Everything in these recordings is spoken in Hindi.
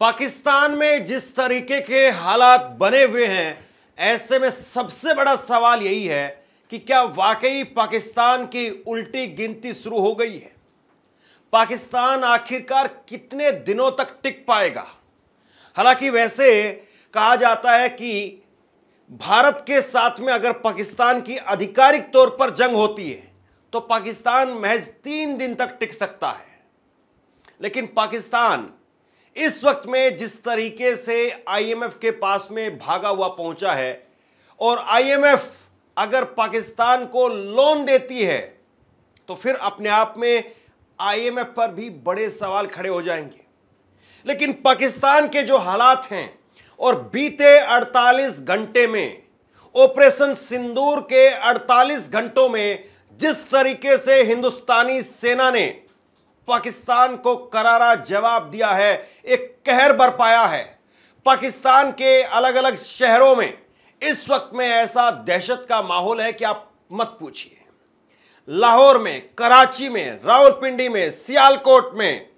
पाकिस्तान में जिस तरीके के हालात बने हुए हैं, ऐसे में सबसे बड़ा सवाल यही है कि क्या वाकई पाकिस्तान की उल्टी गिनती शुरू हो गई है। पाकिस्तान आखिरकार कितने दिनों तक टिक पाएगा। हालांकि वैसे कहा जाता है कि भारत के साथ में अगर पाकिस्तान की आधिकारिक तौर पर जंग होती है तो पाकिस्तान महज 3 दिन तक टिक सकता है। लेकिन पाकिस्तान इस वक्त में जिस तरीके से आईएमएफ के पास में भागा हुआ पहुंचा है, और आईएमएफ अगर पाकिस्तान को लोन देती है तो फिर अपने आप में आईएमएफ पर भी बड़े सवाल खड़े हो जाएंगे। लेकिन पाकिस्तान के जो हालात हैं और बीते 48 घंटे में, ऑपरेशन सिंदूर के 48 घंटों में जिस तरीके से हिंदुस्तानी सेना ने पाकिस्तान को करारा जवाब दिया है, एक कहर बरपाया है। पाकिस्तान के अलग अलग शहरों में इस वक्त में ऐसा दहशत का माहौल है कि आप मत पूछिए। लाहौर में, कराची में, रावलपिंडी में, सियालकोट में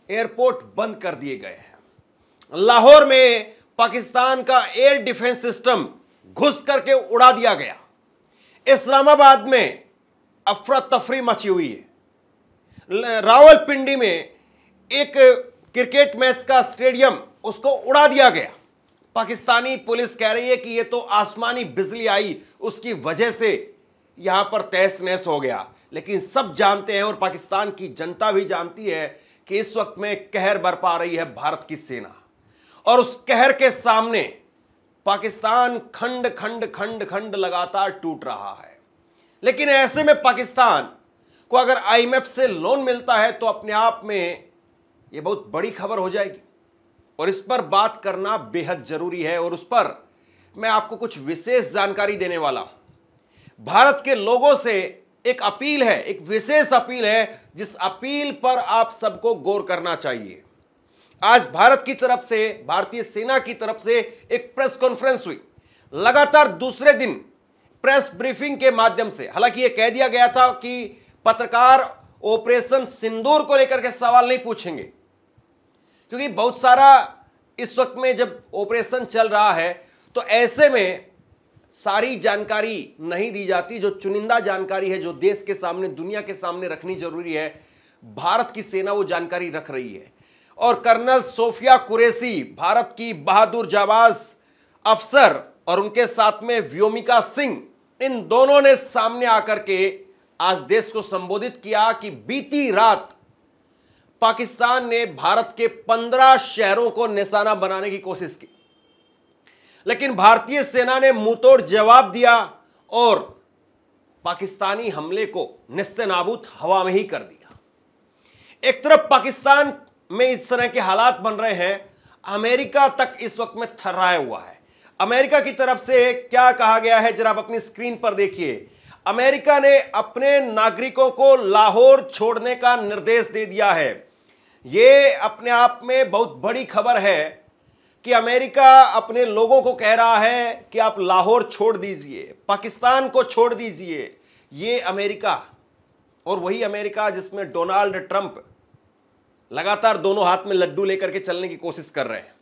एयरपोर्ट बंद कर दिए गए हैं। लाहौर में पाकिस्तान का एयर डिफेंस सिस्टम घुस करके उड़ा दिया गया। इस्लामाबाद में अफरा तफरी मची हुई है। रावलपिंडी में एक क्रिकेट मैच का स्टेडियम उसको उड़ा दिया गया। पाकिस्तानी पुलिस कह रही है कि यह तो आसमानी बिजली आई, उसकी वजह से यहां पर तहस नहस हो गया। लेकिन सब जानते हैं और पाकिस्तान की जनता भी जानती है कि इस वक्त में कहर बरपा रही है भारत की सेना, और उस कहर के सामने पाकिस्तान खंड खंड खंड खंड लगातार टूट रहा है। लेकिन ऐसे में पाकिस्तान को अगर आईएमएफ से लोन मिलता है तो अपने आप में यह बहुत बड़ी खबर हो जाएगी, और इस पर बात करना बेहद जरूरी है। और उस पर मैं आपको कुछ विशेष जानकारी देने वाला हूं। भारत के लोगों से एक अपील है, एक विशेष अपील है, जिस अपील पर आप सबको गौर करना चाहिए। आज भारत की तरफ से, भारतीय सेना की तरफ से एक प्रेस कॉन्फ्रेंस हुई। लगातार दूसरे दिन प्रेस ब्रीफिंग के माध्यम से, हालांकि यह कह दिया गया था कि पत्रकार ऑपरेशन सिंदूर को लेकर के सवाल नहीं पूछेंगे, क्योंकि बहुत सारा इस वक्त में जब ऑपरेशन चल रहा है तो ऐसे में सारी जानकारी नहीं दी जाती। जो चुनिंदा जानकारी है, जो देश के सामने, दुनिया के सामने रखनी जरूरी है, भारत की सेना वो जानकारी रख रही है। और कर्नल सोफिया कुरैशी, भारत की बहादुर जाबाज अफसर, और उनके साथ में व्योमिका सिंह, इन दोनों ने सामने आकर के आज देश को संबोधित किया कि बीती रात पाकिस्तान ने भारत के 15 शहरों को निशाना बनाने की कोशिश की, लेकिन भारतीय सेना ने मुंहतोड़ जवाब दिया और पाकिस्तानी हमले को नेस्तनाबूद हवा में ही कर दिया। एक तरफ पाकिस्तान में इस तरह के हालात बन रहे हैं, अमेरिका तक इस वक्त में थर्राया हुआ है। अमेरिका की तरफ से क्या कहा गया है, जरा आप अपनी स्क्रीन पर देखिए। अमेरिका ने अपने नागरिकों को लाहौर छोड़ने का निर्देश दे दिया है। यह अपने आप में बहुत बड़ी खबर है कि अमेरिका अपने लोगों को कह रहा है कि आप लाहौर छोड़ दीजिए, पाकिस्तान को छोड़ दीजिए। यह अमेरिका, और वही अमेरिका जिसमें डोनाल्ड ट्रंप लगातार दोनों हाथ में लड्डू लेकर के चलने की कोशिश कर रहे हैं,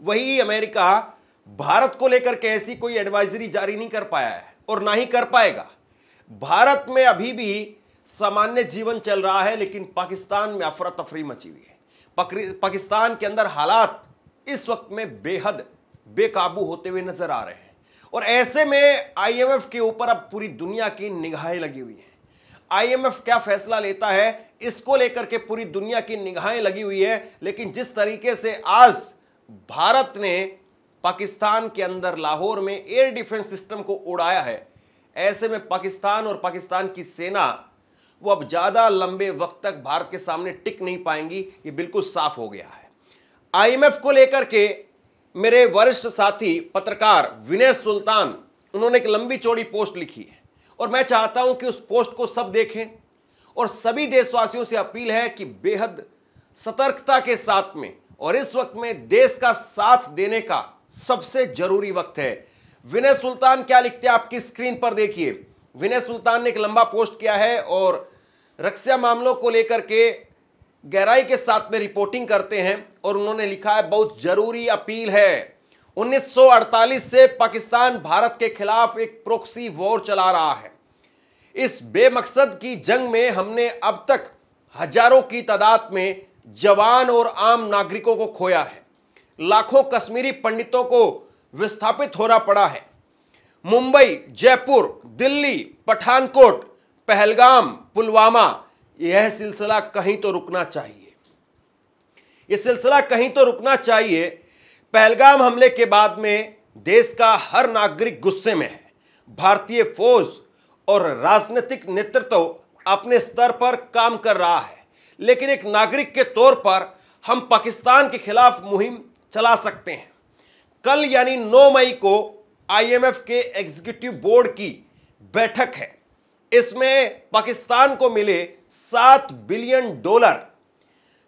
वही अमेरिका भारत को लेकर के ऐसी कोई एडवाइजरी जारी नहीं कर पाया है और ना ही कर पाएगा। भारत में अभी भी सामान्य जीवन चल रहा है, लेकिन पाकिस्तान में अफरा तफरी मची हुई है। पाकिस्तान के अंदर हालात इस वक्त में बेहद बेकाबू होते हुए नजर आ रहे हैं, और ऐसे में आईएमएफ के ऊपर अब पूरी दुनिया की निगाहें लगी हुई हैं। आईएमएफ क्या फैसला लेता है, इसको लेकर के पूरी दुनिया की निगाहें लगी हुई है। लेकिन जिस तरीके से आज भारत ने पाकिस्तान के अंदर लाहौर में एयर डिफेंस सिस्टम को उड़ाया है, ऐसे में पाकिस्तान और पाकिस्तान की सेना वो अब ज्यादा लंबे वक्त तक भारत के सामने टिक नहीं पाएंगी, ये बिल्कुल साफ हो गया है। आईएमएफ को लेकर के मेरे वरिष्ठ साथी पत्रकार विनय सुल्तान, उन्होंने एक लंबी चौड़ी पोस्ट लिखी है, और मैं चाहता हूं कि उस पोस्ट को सब देखें। और सभी देशवासियों से अपील है कि बेहद सतर्कता के साथ में, और इस वक्त में देश का साथ देने का सबसे जरूरी वक्त है। विनय सुल्तान क्या लिखते हैं, आपकी स्क्रीन पर देखिए। विनय सुल्तान ने एक लंबा पोस्ट किया है और रक्षा मामलों को लेकर के गहराई के साथ में रिपोर्टिंग करते हैं और उन्होंने लिखा है, बहुत जरूरी अपील है। 1948 से पाकिस्तान भारत के खिलाफ एक प्रॉक्सी वॉर चला रहा है। इस बेमकसद की जंग में हमने अब तक हजारों की तादाद में जवान और आम नागरिकों को खोया है। लाखों कश्मीरी पंडितों को विस्थापित होना पड़ा है। मुंबई, जयपुर, दिल्ली, पठानकोट, पहलगाम, पुलवामा, यह सिलसिला कहीं तो रुकना चाहिए। यह सिलसिला कहीं तो रुकना चाहिए। पहलगाम हमले के बाद में देश का हर नागरिक गुस्से में है। भारतीय फौज और राजनीतिक नेतृत्व अपने स्तर पर काम कर रहा है, लेकिन एक नागरिक के तौर पर हम पाकिस्तान के खिलाफ मुहिम चला सकते हैं। कल यानी 9 मई को IMF के एग्जीक्यूटिव बोर्ड की बैठक है। इसमें पाकिस्तान को मिले $7 बिलियन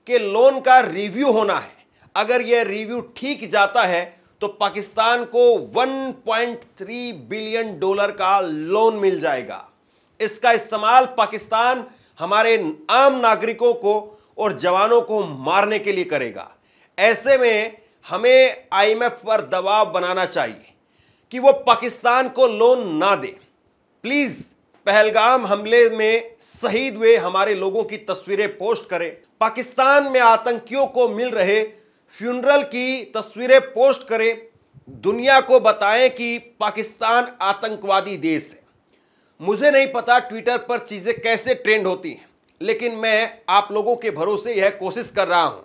के लोन का रिव्यू होना है। अगर यह रिव्यू ठीक जाता है तो पाकिस्तान को $1.3 बिलियन का लोन मिल जाएगा। इसका इस्तेमाल पाकिस्तान हमारे आम नागरिकों को और जवानों को मारने के लिए करेगा। ऐसे में हमें IMF पर दबाव बनाना चाहिए कि वो पाकिस्तान को लोन ना दे। प्लीज पहलगाम हमले में शहीद हुए हमारे लोगों की तस्वीरें पोस्ट करें। पाकिस्तान में आतंकियों को मिल रहे फ्यूनरल की तस्वीरें पोस्ट करें। दुनिया को बताएं कि पाकिस्तान आतंकवादी देश है। मुझे नहीं पता ट्विटर पर चीजें कैसे ट्रेंड होती हैं, लेकिन मैं आप लोगों के भरोसे यह कोशिश कर रहा हूं।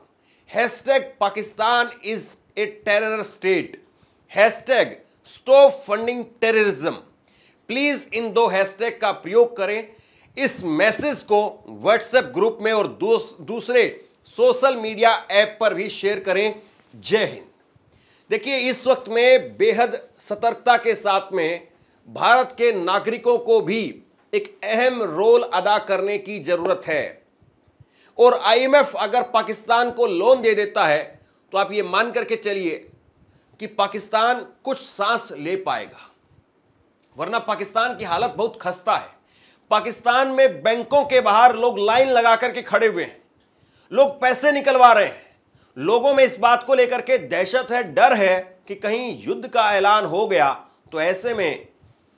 #Pakistan is a terror state, #stop funding terrorism. Please in 2 hashtag का प्रयोग करें। इस मैसेज को व्हाट्सएप ग्रुप में और दूसरे सोशल मीडिया ऐप पर भी शेयर करें। जय हिंद। देखिए, इस वक्त में बेहद सतर्कता के साथ में भारत के नागरिकों को भी एक अहम रोल अदा करने की जरूरत है। और IMF अगर पाकिस्तान को लोन दे देता है तो आप ये मान करके चलिए कि पाकिस्तान कुछ सांस ले पाएगा, वरना पाकिस्तान की हालत बहुत खस्ता है। पाकिस्तान में बैंकों के बाहर लोग लाइन लगा करके खड़े हुए हैं, लोग पैसे निकलवा रहे हैं। लोगों में इस बात को लेकर के दहशत है, डर है कि कहीं युद्ध का ऐलान हो गया तो ऐसे में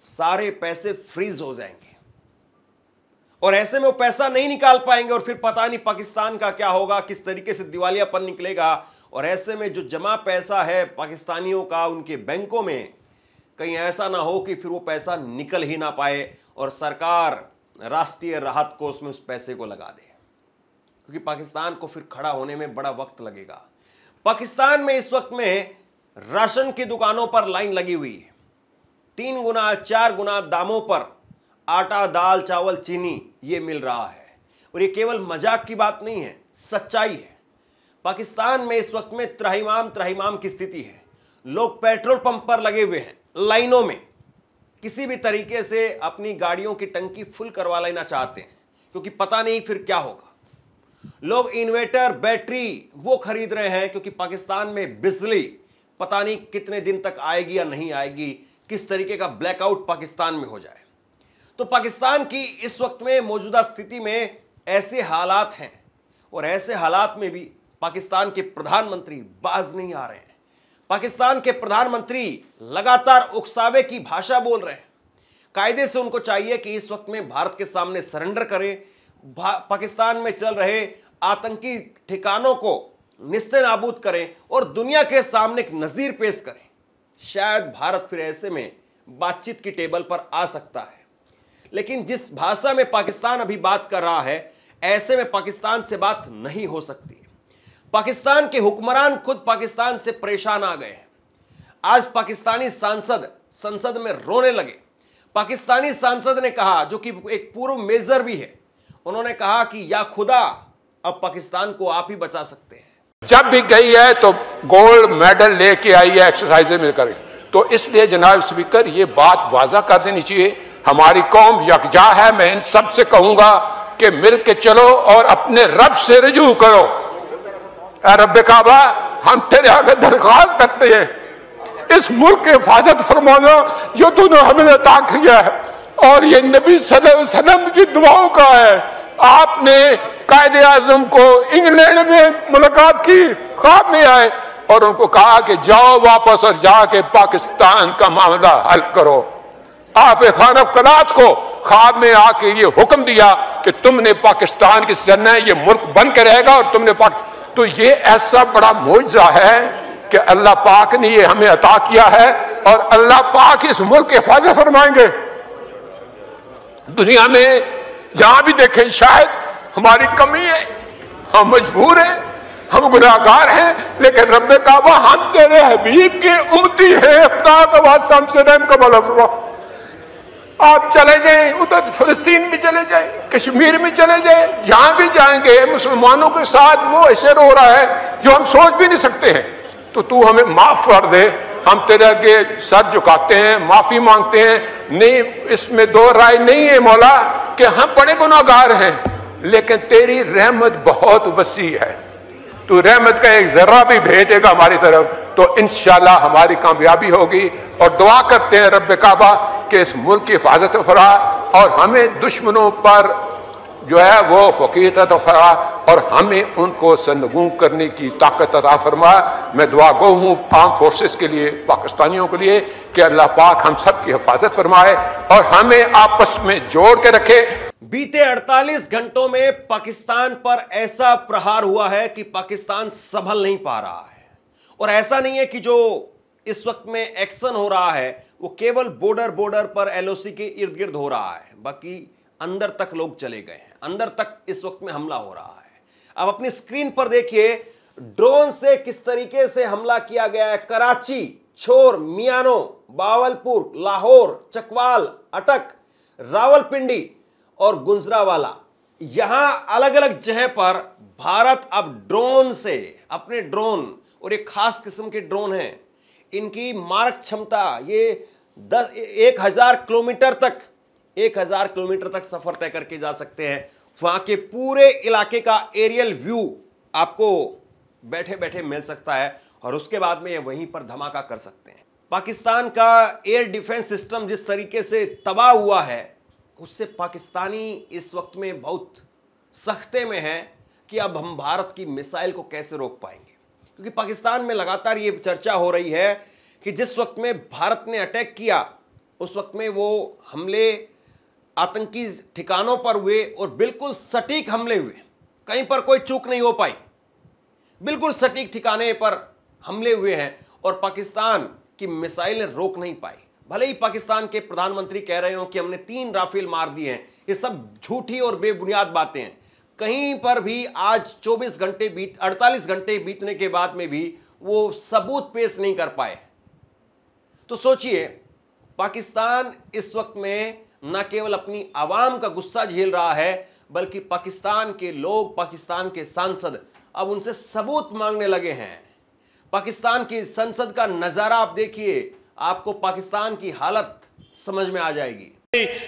सारे पैसे फ्रीज हो जाएंगे और ऐसे में वो पैसा नहीं निकाल पाएंगे और फिर पता नहीं पाकिस्तान का क्या होगा, किस तरीके से दिवालियापन निकलेगा। और ऐसे में जो जमा पैसा है पाकिस्तानियों का उनके बैंकों में, कहीं ऐसा ना हो कि फिर वो पैसा निकल ही ना पाए और सरकार राष्ट्रीय राहत कोष में उस पैसे को लगा दे, क्योंकि पाकिस्तान को फिर खड़ा होने में बड़ा वक्त लगेगा। पाकिस्तान में इस वक्त में राशन की दुकानों पर लाइन लगी हुई है। 3 गुना 4 गुना दामों पर आटा, दाल, चावल, चीनी ये मिल रहा है। और ये केवल मजाक की बात नहीं है, सच्चाई है। पाकिस्तान में इस वक्त में त्राहिमाम की स्थिति है। लोग पेट्रोल पंप पर लगे हुए हैं, लाइनों में किसी भी तरीके से अपनी गाड़ियों की टंकी फुल करवा लेना चाहते हैं, क्योंकि पता नहीं फिर क्या होगा। लोग इन्वर्टर, बैटरी वो खरीद रहे हैं, क्योंकि पाकिस्तान में बिजली पता नहीं कितने दिन तक आएगी या नहीं आएगी, किस तरीके का ब्लैकआउट पाकिस्तान में हो जाए। तो पाकिस्तान की इस वक्त में मौजूदा स्थिति में ऐसे हालात हैं और ऐसे हालात में भी पाकिस्तान के प्रधानमंत्री बाज नहीं आ रहे हैं। पाकिस्तान के प्रधानमंत्री लगातार उकसावे की भाषा बोल रहे हैं। कायदे से उनको चाहिए कि इस वक्त में भारत के सामने सरेंडर करें, पाकिस्तान में चल रहे आतंकी ठिकानों को निस्तेनाबूद करें और दुनिया के सामने एक नजीर पेश करें। शायद भारत फिर ऐसे में बातचीत की टेबल पर आ सकता है। लेकिन जिस भाषा में पाकिस्तान अभी बात कर रहा है, ऐसे में पाकिस्तान से बात नहीं हो सकती। पाकिस्तान के हुक्मरान खुद पाकिस्तान से परेशान आ गए हैं। आज पाकिस्तानी सांसद संसद में रोने लगे। पाकिस्तानी सांसद ने कहा, जो कि एक पूर्व मेजर भी है, उन्होंने कहा कि या खुदा, अब पाकिस्तान को आप ही बचा सकते हैं। जब भी गई है तो गोल्ड मेडल लेके आई है एक्सरसाइज में करें। तो इसलिए जनाब स्पीकर, ये बात वाजा कर देनी चाहिए, हमारी कौम यकजा है। मैं इन सब से कहूंगा कि मिल के चलो और अपने रब से रजू करो। रब काबा, हम तेरे आगे दरख्वास्त करते हैं, इस मुल्क की हिफाजत फरमाना जो तूने हमें अता किया है, और ये नबी सल्लल्लाहु अलैहि वसल्लम की दुआओं का है। आपने कायदे आजम को इंग्लैंड में मुलाकात की, ख्वाब में आए और उनको कहा कि जाओ वापस और जाके पाकिस्तान का मामला हल करो। आप खान कलात को ख्वाब में आके ये हुक्म दिया कि तुमने पाकिस्तान की सरना है, ये मुल्क बन के रहेगा और तुमने तो ये ऐसा बड़ा मौजज़ा है कि अल्लाह पाक ने ये हमें अता किया है और अल्लाह पाक इस मुल्क की हिफाजत फरमाएंगे। दुनिया में जहां भी देखें शायद हमारी कमी है, हम मजबूर हैं, हम गुनाहगार हैं, लेकिन रब ने कहा हम तेरे हबीब के उम्मती हैं, खुदा का वास्ता हमसे रहम का भला फरमा। आप चले जाएं उधर फिलिस्तीन में चले जाएं, कश्मीर में चले जाएं, जहां भी जाएंगे मुसलमानों के साथ वो ऐसे रो रहा है जो हम सोच भी नहीं सकते हैं। तो तू हमें माफ कर दे, हम तेरे आगे सर झुकाते हैं, माफी मांगते हैं। नहीं, इसमें दो राय नहीं है मौला कि हम बड़े गुनाहगार हैं, लेकिन तेरी रहमत बहुत वसी है, तू रहमत का एक जर्रा भी भेजेगा हमारी तरफ तो इंशाल्लाह हमारी कामयाबी होगी। और दुआ करते हैं रब काबा कि इस मुल्क की हिफाजत फरा और हमें दुश्मनों पर जो है वो फकीर अता फरमा और हमें उनको सरनगू करने की ताकत अता फरमा। मैं दुआ गो हूँ आर्म फोर्सेस के लिए, पाकिस्तानियों के लिए कि अल्लाह पाक हम सब की हिफाजत फरमाए और हमें आपस में जोड़ के रखे। बीते 48 घंटों में पाकिस्तान पर ऐसा प्रहार हुआ है कि पाकिस्तान संभल नहीं पा रहा है। और ऐसा नहीं है कि जो इस वक्त में एक्शन हो रहा है वो केवल बॉर्डर पर एलओसी के इर्द गिर्द हो रहा है, बाकी अंदर तक लोग चले गए हैं, अंदर तक इस वक्त में हमला हो रहा है। अब अपनी स्क्रीन पर देखिए ड्रोन से किस तरीके से हमला किया गया है। कराची, छोर, मियानो, बावलपुर, लाहौर, चकवाल, अटक, रावलपिंडी और गुजरावाला, यहां अलग अलग जगह पर भारत अब ड्रोन से अपने ड्रोन, और एक खास किस्म के ड्रोन हैं, इनकी मारक क्षमता ये 1000 किलोमीटर तक सफर तय करके जा सकते हैं। वहां के पूरे इलाके का एरियल व्यू आपको बैठे बैठे मिल सकता है और उसके बाद में ये वहीं पर धमाका कर सकते हैं। पाकिस्तान का एयर डिफेंस सिस्टम जिस तरीके से तबाह हुआ है उससे पाकिस्तानी इस वक्त में बहुत सख्ते में है कि अब हम भारत की मिसाइल को कैसे रोक पाएंगे, क्योंकि पाकिस्तान में लगातार ये चर्चा हो रही है कि जिस वक्त में भारत ने अटैक किया उस वक्त में वो हमले आतंकी ठिकानों पर हुए और बिल्कुल सटीक हमले हुए, कहीं पर कोई चूक नहीं हो पाई, बिल्कुल सटीक ठिकाने पर हमले हुए हैं और पाकिस्तान की मिसाइलें रोक नहीं पाई। भले ही पाकिस्तान के प्रधानमंत्री कह रहे हो कि हमने 3 राफेल मार दिए हैं, ये सब झूठी और बेबुनियाद बातें हैं। कहीं पर भी आज 48 घंटे बीतने के बाद में भी वो सबूत पेश नहीं कर पाए। तो सोचिए पाकिस्तान इस वक्त में न केवल अपनी आवाम का गुस्सा झेल रहा है बल्कि पाकिस्तान के लोग, पाकिस्तान के सांसद अब उनसे सबूत मांगने लगे हैं। पाकिस्तान की संसद का नजारा आप देखिए, आपको पाकिस्तान की हालत समझ में आ जाएगी।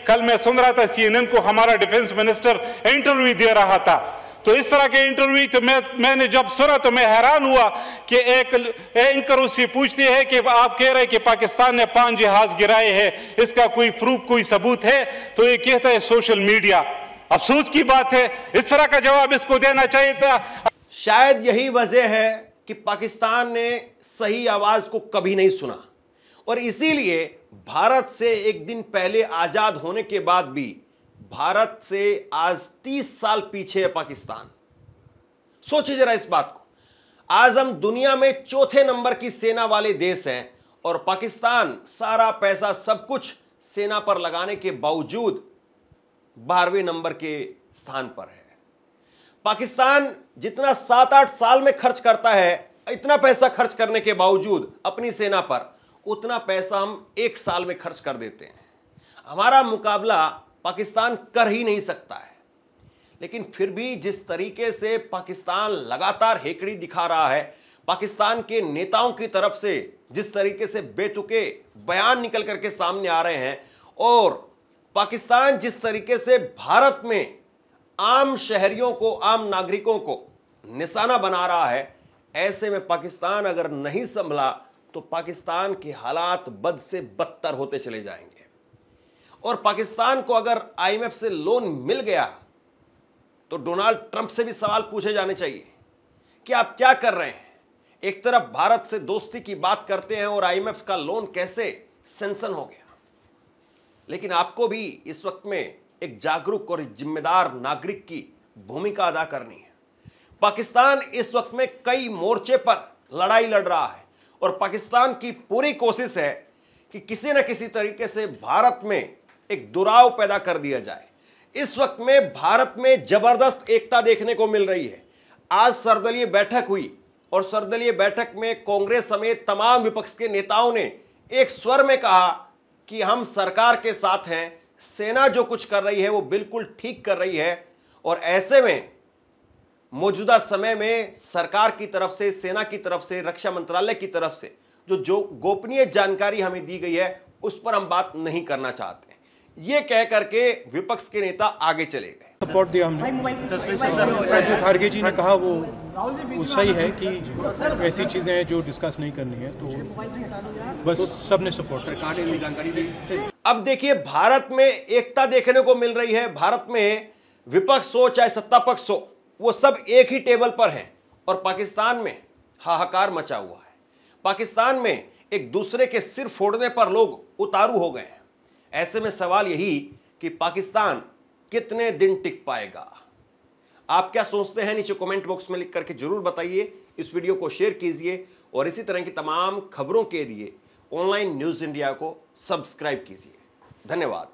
कल मैं सुन रहा था CNN को, हमारा डिफेंस मिनिस्टर इंटरव्यू दे रहा था, तो इस तरह के इंटरव्यू तो मैंने जब सुना तो मैं हैरान हुआ कि एक एंकर उससे पूछते हैं कि आप कह रहे हैं कि पाकिस्तान ने 5 जहाज गिराए हैं, इसका कोई प्रूफ, कोई सबूत है? तो ये कहता है सोशल मीडिया। अफसोस की बात है, इस तरह का जवाब इसको देना चाहिए था। शायद यही वजह है कि पाकिस्तान ने सही आवाज को कभी नहीं सुना और इसीलिए भारत से एक दिन पहले आजाद होने के बाद भी भारत से आज 30 साल पीछे है पाकिस्तान। सोचिए जरा इस बात को, आज हम दुनिया में 4थे नंबर की सेना वाले देश हैं और पाकिस्तान सारा पैसा सब कुछ सेना पर लगाने के बावजूद 12वें नंबर के स्थान पर है। पाकिस्तान जितना 7-8 साल में खर्च करता है, इतना पैसा खर्च करने के बावजूद अपनी सेना पर, उतना पैसा हम 1 साल में खर्च कर देते हैं। हमारा मुकाबला पाकिस्तान कर ही नहीं सकता है। लेकिन फिर भी जिस तरीके से पाकिस्तान लगातार हेकड़ी दिखा रहा है, पाकिस्तान के नेताओं की तरफ से जिस तरीके से बेतुके बयान निकल करके सामने आ रहे हैं और पाकिस्तान जिस तरीके से भारत में आम शहरियों को, आम नागरिकों को निशाना बना रहा है, ऐसे में पाकिस्तान अगर नहीं संभला तो पाकिस्तान के हालात बद से बदतर होते चले जाएंगे। और पाकिस्तान को अगर IMF से लोन मिल गया तो डोनाल्ड ट्रंप से भी सवाल पूछे जाने चाहिए कि आप क्या कर रहे हैं। एक तरफ भारत से दोस्ती की बात करते हैं और आईएमएफ का लोन कैसे सैंक्शन हो गया। लेकिन आपको भी इस वक्त में एक जागरूक और जिम्मेदार नागरिक की भूमिका अदा करनी है। पाकिस्तान इस वक्त में कई मोर्चे पर लड़ाई लड़ रहा है और पाकिस्तान की पूरी कोशिश है कि किसी न किसी तरीके से भारत में एक दुराव पैदा कर दिया जाए। इस वक्त में भारत में जबरदस्त एकता देखने को मिल रही है। आज सर्वदलीय बैठक हुई और सर्वदलीय बैठक में कांग्रेस समेत तमाम विपक्ष के नेताओं ने एक स्वर में कहा कि हम सरकार के साथ हैं, सेना जो कुछ कर रही है वो बिल्कुल ठीक कर रही है। और ऐसे में मौजूदा समय में सरकार की तरफ से, सेना की तरफ से, रक्षा मंत्रालय की तरफ से जो गोपनीय जानकारी हमें दी गई है उस पर हम बात नहीं करना चाहते। ये कह करके विपक्ष के नेता आगे चले गए। सपोर्ट दिया हमने। जो खारगे जी ने कहा वो सही है कि ऐसी चीजें हैं जो डिस्कस नहीं करनी है, तो बस सबने सपोर्ट किया। अब देखिए, भारत में एकता देखने को मिल रही है। भारत में विपक्ष हो चाहे सत्ता पक्ष हो, वो सब एक ही टेबल पर हैं और पाकिस्तान में हाहाकार मचा हुआ है। पाकिस्तान में एक दूसरे के सिर फोड़ने पर लोग उतारू हो गए हैं। ऐसे में सवाल यही कि पाकिस्तान कितने दिन टिक पाएगा। आप क्या सोचते हैं नीचे कमेंट बॉक्स में लिख करके जरूर बताइए। इस वीडियो को शेयर कीजिए और इसी तरह की तमाम खबरों के लिए ऑनलाइन न्यूज़ इंडिया को सब्सक्राइब कीजिए। धन्यवाद।